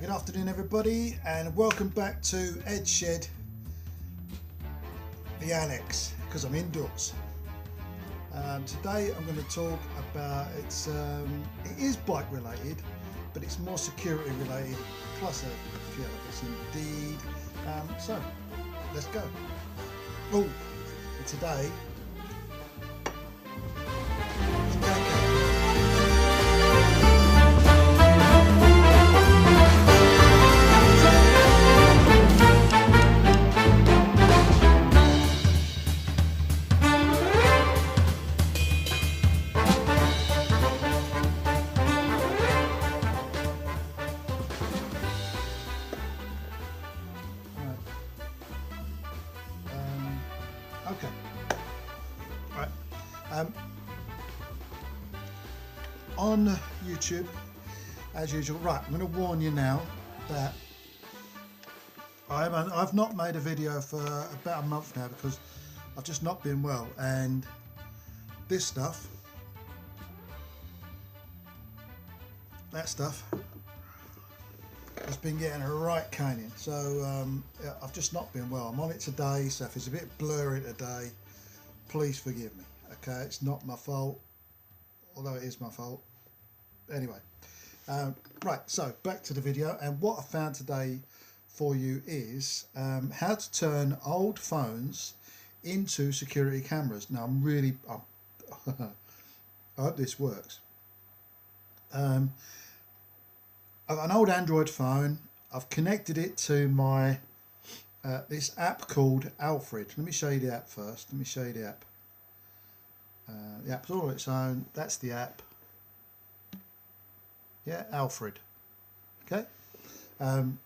Good afternoon everybody, and welcome back to Edshed, the annex, because I'm indoors. Today I'm going to talk about, it is bike related, but it's more security related, plus a few others indeed. So let's go. Oh, and today okay. Right. On YouTube, as usual. Right, I'm going to warn you now that I've not made a video for about a month now because I've just not been well, and this stuff, that stuff, has been getting a right caning. So yeah, I've just not been well. I'm on it today, so if it's a bit blurry today, please forgive me. Okay, it's not my fault, although it is my fault. Anyway, right, so back to the video, and what I found today for you is how to turn old phones into security cameras. Now I hope this works. I've got an old Android phone. I've connected it to my this app called Alfred. Let me show you the app first. Let me show you the app. The app's all on its own. That's the app. Yeah, Alfred. Okay. And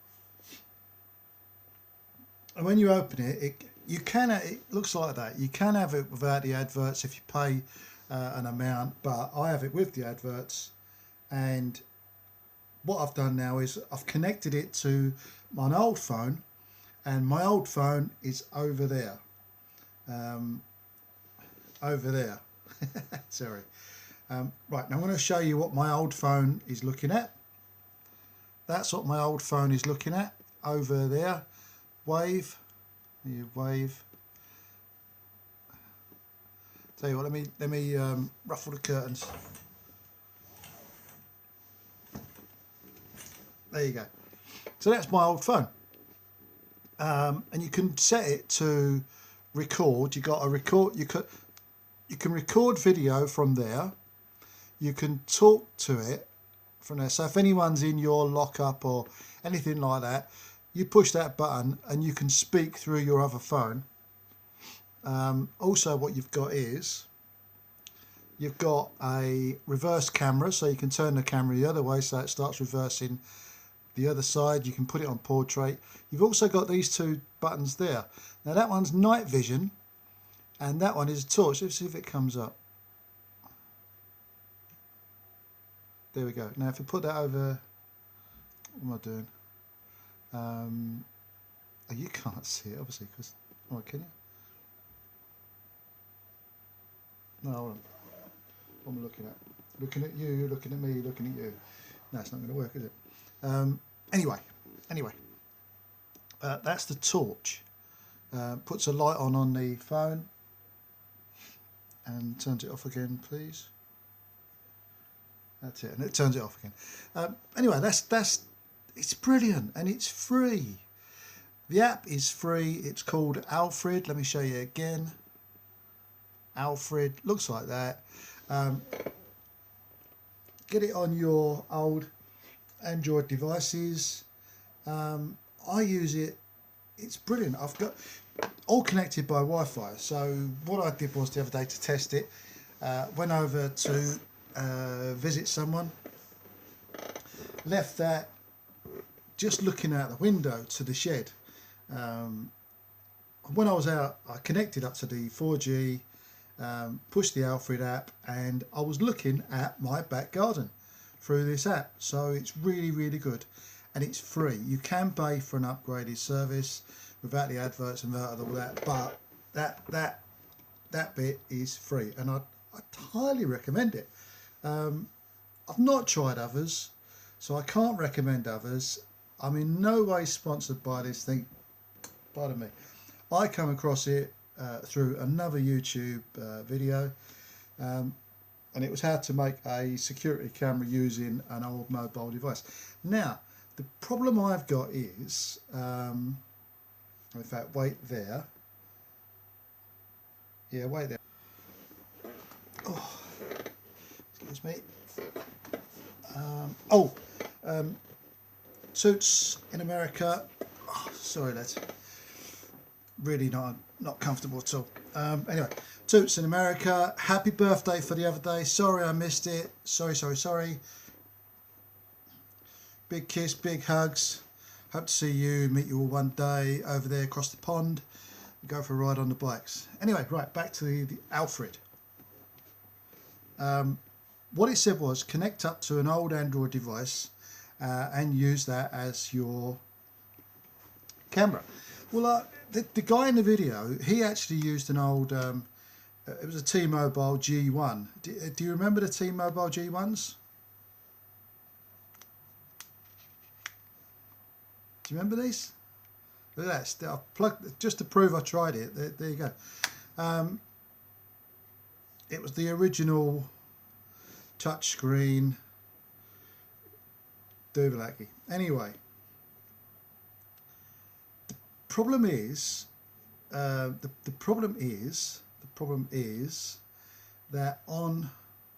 when you open it, it looks like that. You can have it without the adverts if you pay an amount, but I have it with the adverts. And what I've done now is I've connected it to my old phone, and my old phone is over there. Over there. Sorry. Right, now I'm going to show you what my old phone is looking at. That's what my old phone is looking at over there. Wave. You wave. Tell you what, let me ruffle the curtains. There you go. So that's my old phone. And you can set it to record. You got a record. You can record video from there. You can talk to it from there. So if anyone's in your lockup or anything like that, you push that button and you can speak through your other phone. Also, what you've got is you've got a reverse camera, so you can turn the camera the other way so it starts reversing the other side. You can put it on portrait. You've also got these two buttons there. Now that one's night vision and that one is a torch. Let's see if it comes up. There we go. Now if we put that over, what am I doing? Oh, you can't see it obviously because, oh, can you? No, hold on. What am I looking at? Looking at you, looking at me, looking at you. No, it's not going to work, is it? Anyway, that's the torch. Puts a light on the phone and turns it off again, please. That's it, and it turns it off again. Anyway, it's brilliant and it's free. The app is free. It's called Alfred. Let me show you again. Alfred looks like that. Get it on your old Android devices. I use it. It's brilliant. I've got all connected by Wi-Fi. So what I did was the other day to test it, went over to visit someone, left that just looking out the window to the shed. When I was out, I connected up to the 4G, pushed the Alfred app, and I was looking at my back garden through this app. So it's really, really good, and it's free. You can pay for an upgraded service without the adverts and without all that, but that bit is free, and I highly recommend it. I've not tried others, so I can't recommend others. I'm in no way sponsored by this thing. Pardon me. I come across it through another YouTube video, and it was how to make a security camera using an old mobile device. Now, the problem I've got is, in fact, wait there. Yeah, wait there. Oh, excuse me. Suits in America. Oh, sorry, lads. Really not comfortable at all. Anyway, Toots in America. Happy birthday for the other day. Sorry I missed it. Sorry. Big kiss, big hugs. Hope to see you, meet you all one day over there across the pond. Go for a ride on the bikes. Anyway, right, back to the Alfred. What it said was connect up to an old Android device and use that as your camera. Well, the guy in the video, he actually used an old, it was a T-Mobile G1. Do you remember the T-Mobile G1s? Do you remember these? Look at that. I've plugged, just to prove I tried it. There you go. It was the original touchscreen Dovalaki. Anyway, the problem is the problem is that on.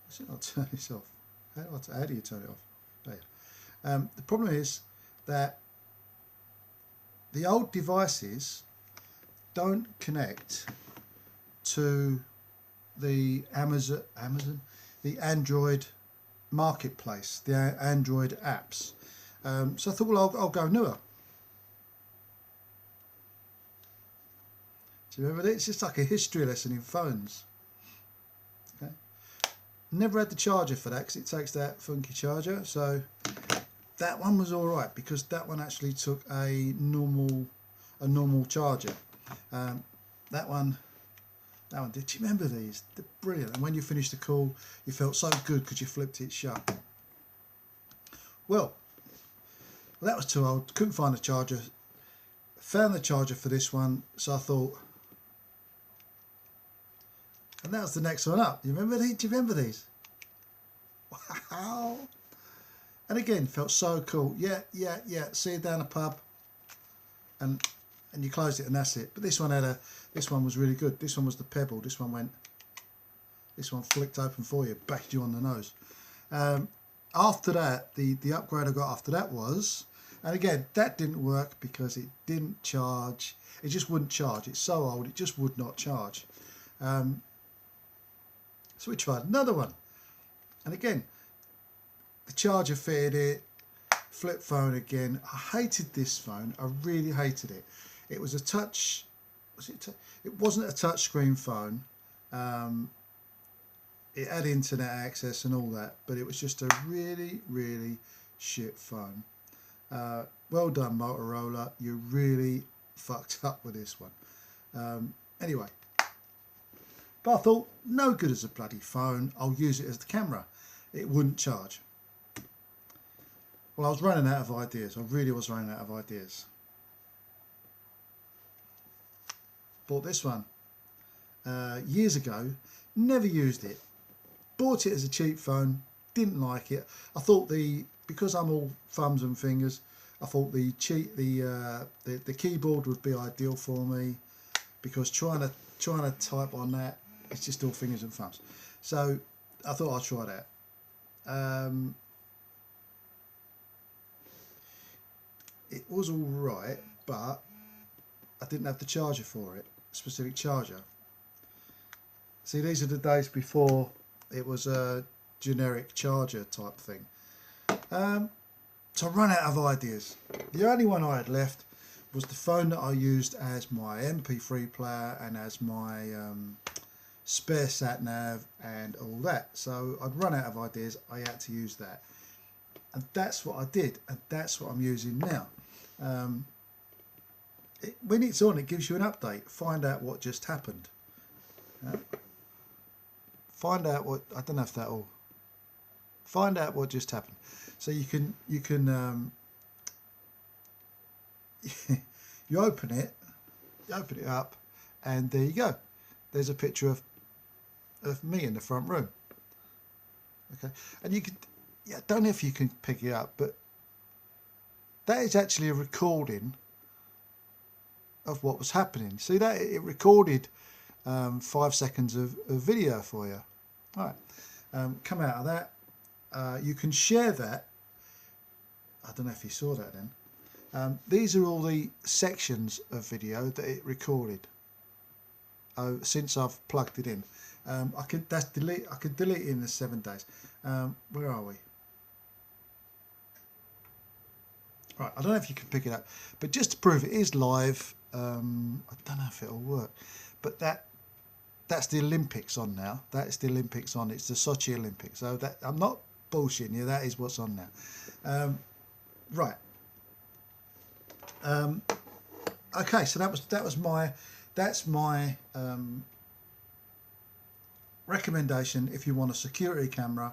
Does it not turn this off? How do you turn it off? There. The problem is that the old devices don't connect to the Amazon, the Android marketplace, the Android apps. So I thought, well, I'll go newer. Do you remember that? It's just like a history lesson in phones. Okay. Never had the charger for that because it takes that funky charger. So that one was all right because that one actually took a normal charger. That one, did you remember these? They're brilliant. And when you finished the call, you felt so good because you flipped it shut. Well, that was too old. Couldn't find the charger. Found the charger for this one, so I thought, and that was the next one up. You remember these? Do you remember these? Wow. And again, felt so cool. Yeah. See you down the pub, and you closed it, and that's it. But this one this one was really good. This one was the Pebble. This one flicked open for you, bashed you on the nose. After that, the upgrade I got after that was, and again, that didn't work because it didn't charge. It just wouldn't charge. It's so old, it just would not charge. So we tried another one, and again, the charger fitted it. Flip phone again. I hated this phone. I really hated it. It was a touch. It wasn't a touch screen phone. It had internet access and all that, but it was just a really shit phone. Well done, Motorola. You really fucked up with this one. Anyway, but I thought, no good as a bloody phone. I'll use it as the camera. It wouldn't charge. Well, I was running out of ideas. I really was running out of ideas. Bought this one years ago. Never used it. Bought it as a cheap phone. Didn't like it. I thought because I'm all thumbs and fingers, I thought the keyboard would be ideal for me, because trying to type on that, it's just all fingers and thumbs. So I thought I'd try that. It was all right, but I didn't have the charger for it, specific charger. See, these are the days before it was a generic charger type thing. So I ran out of ideas. The only one I had left was the phone that I used as my MP3 player and as my spare sat nav and all that. So I'd run out of ideas. I had to use that, and that's what I did, and that's what I'm using now. When it's on, it gives you an update. Find out what just happened. Find out what, I don't know if that'll, find out what just happened. So you can you open it up, and there you go. There's a picture of me in the front room. Okay, and you could, yeah, I don't know if you can pick it up, but that is actually a recording of what was happening. See that it recorded 5 seconds of video for you. All right, come out of that. You can share that. I don't know if you saw that then. These are all the sections of video that it recorded since I've plugged it in. I could delete it in the 7 days. Where are we? Right, I don't know if you can pick it up, but just to prove it is live, I don't know if it'll work, but that's the Olympics on now. That's the Olympics on. It's the Sochi Olympics. So that, I'm not bullshitting you. That is what's on now. Right. Okay, so that's my recommendation if you want a security camera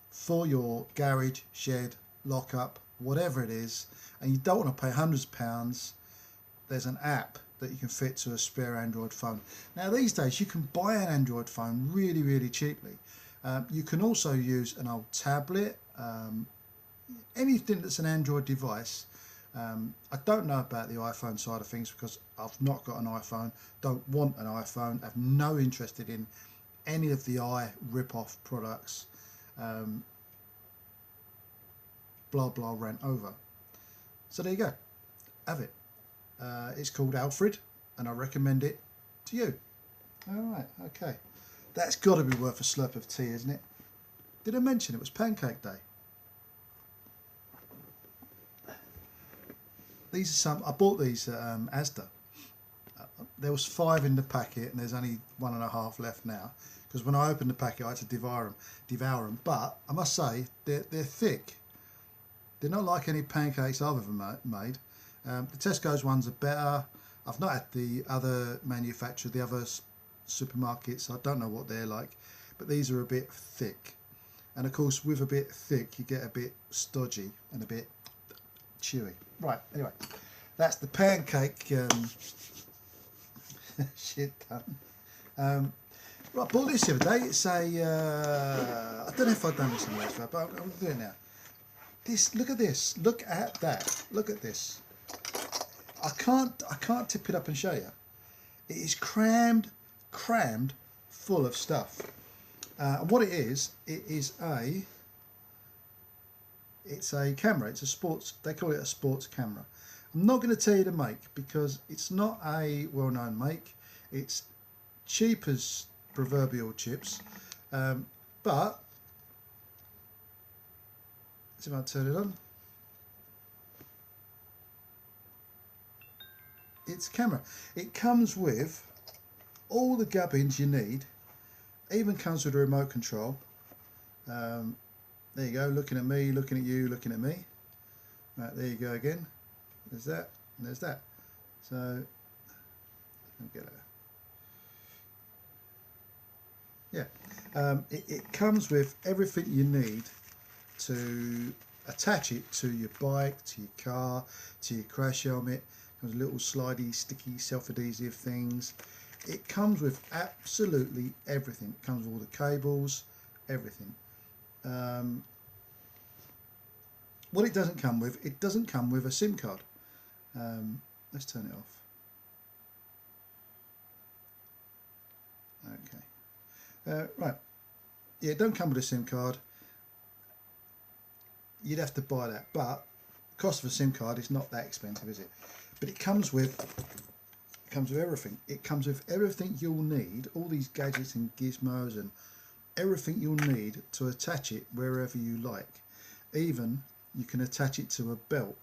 for your garage, shed, lockup, whatever it is, and you don't want to pay hundreds of pounds. There's an app that you can fit to a spare Android phone. Now these days you can buy an Android phone really cheaply. You can also use an old tablet, anything that's an Android device. I don't know about the iPhone side of things because I've not got an iPhone, don't want an iPhone, have no interest in any of the rip-off products. Blah blah rant over. So there you go, have it. It's called Alfred, and I recommend it to you. All right, okay, that's got to be worth a slurp of tea, isn't it? Did I mention it was Pancake Day? These are some. I bought these at Asda. There was 5 in the packet, and there's only 1.5 left now. Because when I opened the packet, I had to devour them. But I must say, they're thick. They're not like any pancakes I've ever made. The Tesco's ones are better. I've not had the other manufacturer, the other supermarkets. I don't know what they're like, but these are a bit thick. And of course, with a bit thick, you get a bit stodgy and a bit chewy. Right. Anyway, that's the pancake shit done. Right, I bought this the other day. It's a. I don't know if I've done this in the last video, but I'm doing it now. Look at this. Look at that. Look at this. I can't tip it up and show you. It is crammed full of stuff. And what it is a camera. It's a sports. They call it a sports camera. I'm not going to tell you the make because it's not a well-known make. It's cheap as proverbial chips, but see if I turn it on. It's a camera. It comes with all the gubbins you need. Even comes with a remote control. There you go. Looking at me, looking at you, looking at me. Right, there you go again. There's that, and there's that. So, I'll get it. Yeah, it comes with everything you need to attach it to your bike, to your car, to your crash helmet. Comes with little slidey, sticky, self-adhesive things. It comes with absolutely everything. It comes with all the cables, everything. What it doesn't come with a SIM card. Let's turn it off. Okay. Right. Yeah, it don't come with a SIM card. You'd have to buy that, but the cost of a SIM card is not that expensive, is it? But it comes with everything. It comes with everything you'll need, all these gadgets and gizmos and everything you'll need to attach it wherever you like. Even you can attach it to a belt.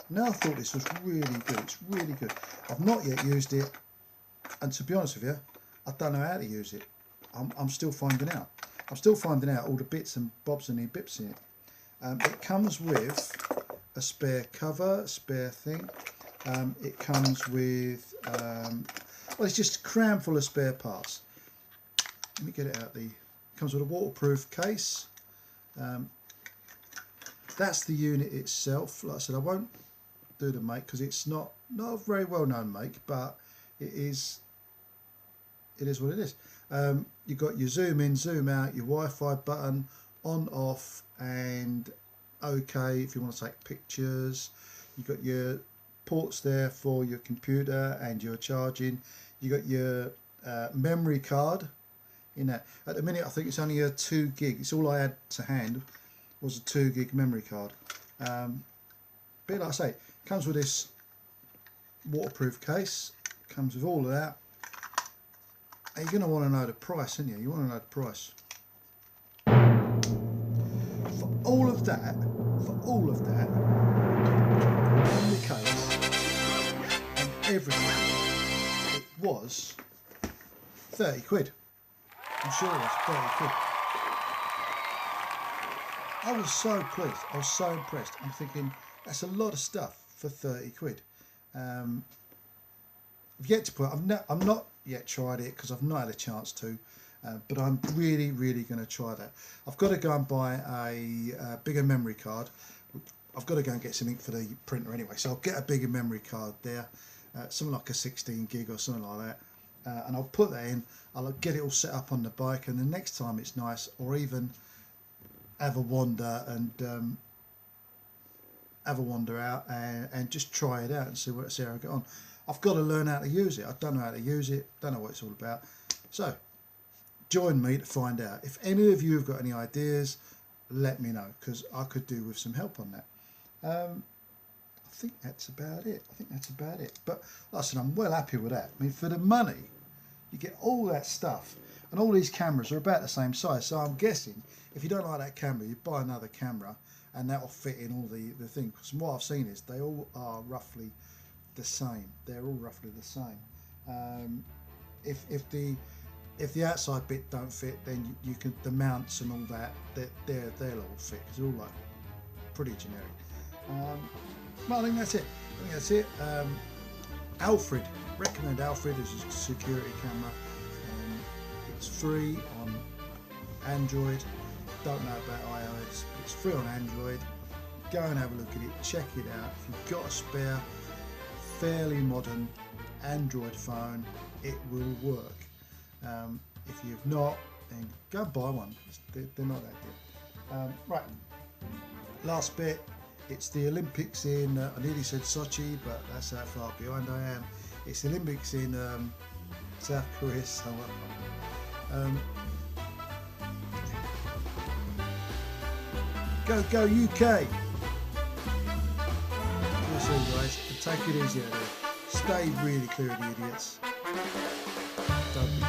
Now I thought this was really good. It's really good. I've not yet used it, and to be honest with you, I don't know how to use it. I'm still finding out. I'm still finding out all the bits and bobs and the bips in it. It comes with a spare cover, a spare thing. It comes with, well, it's just crammed full of spare parts. Let me get it out. It comes with a waterproof case. That's the unit itself. Like I said, I won't do the make because it's not a very well known make, but it is what it is. You've got your zoom in, zoom out, your Wi-Fi button, on, off, and OK if you want to take pictures. You've got your ports there for your computer and your charging. You got your memory card in that. At the minute I think it's only a 2 gig. It's all I had to hand was a 2 gig memory card. But like I say, it comes with this waterproof case, comes with all of that. And you're going to want to know the price, aren't you? You want to know the price. For all of that, on the case and everything, it was 30 quid. I'm sure it was 30 quid. I was so pleased. I was so impressed. I'm thinking, that's a lot of stuff for 30 quid. I've yet to put. I'm not yet tried it because I've not had a chance to. But I'm really going to try that. I've got to go and buy a bigger memory card. I've got to go and get something for the printer anyway. So I'll get a bigger memory card there, something like a 16 gig or something like that. And I'll put that in. I'll get it all set up on the bike, and the next time it's nice, or even have a wander and have a wander out and just try it out and see how I get on. I've got to learn how to use it. I don't know how to use it. Don't know what it's all about. So join me to find out. If any of you have got any ideas, let me know, because I could do with some help on that. I think that's about it. But like I said, I'm well happy with that. I mean, for the money, you get all that stuff, and all these cameras are about the same size. So I'm guessing if you don't like that camera, you buy another camera, and that will fit in all the things. Because from what I've seen is they all are roughly the same. They're all roughly the same. If the outside bit don't fit, then you can, the mounts and all that, they'll all fit, because they're all like pretty generic. Well, I think that's it. Alfred, recommend Alfred as a security camera. It's free on Android. Don't know about iOS, but it's free on Android. Go and have a look at it, check it out. If you've got a spare, fairly modern Android phone, it will work. If you've not, then go and buy one. They're not that good. Right, last bit. It's the Olympics in, I nearly said Sochi, but that's how far behind I am. It's the Olympics in South Korea, so go UK. We'll see, guys. Take it easy out there. Stay really clear of the idiots. Don't be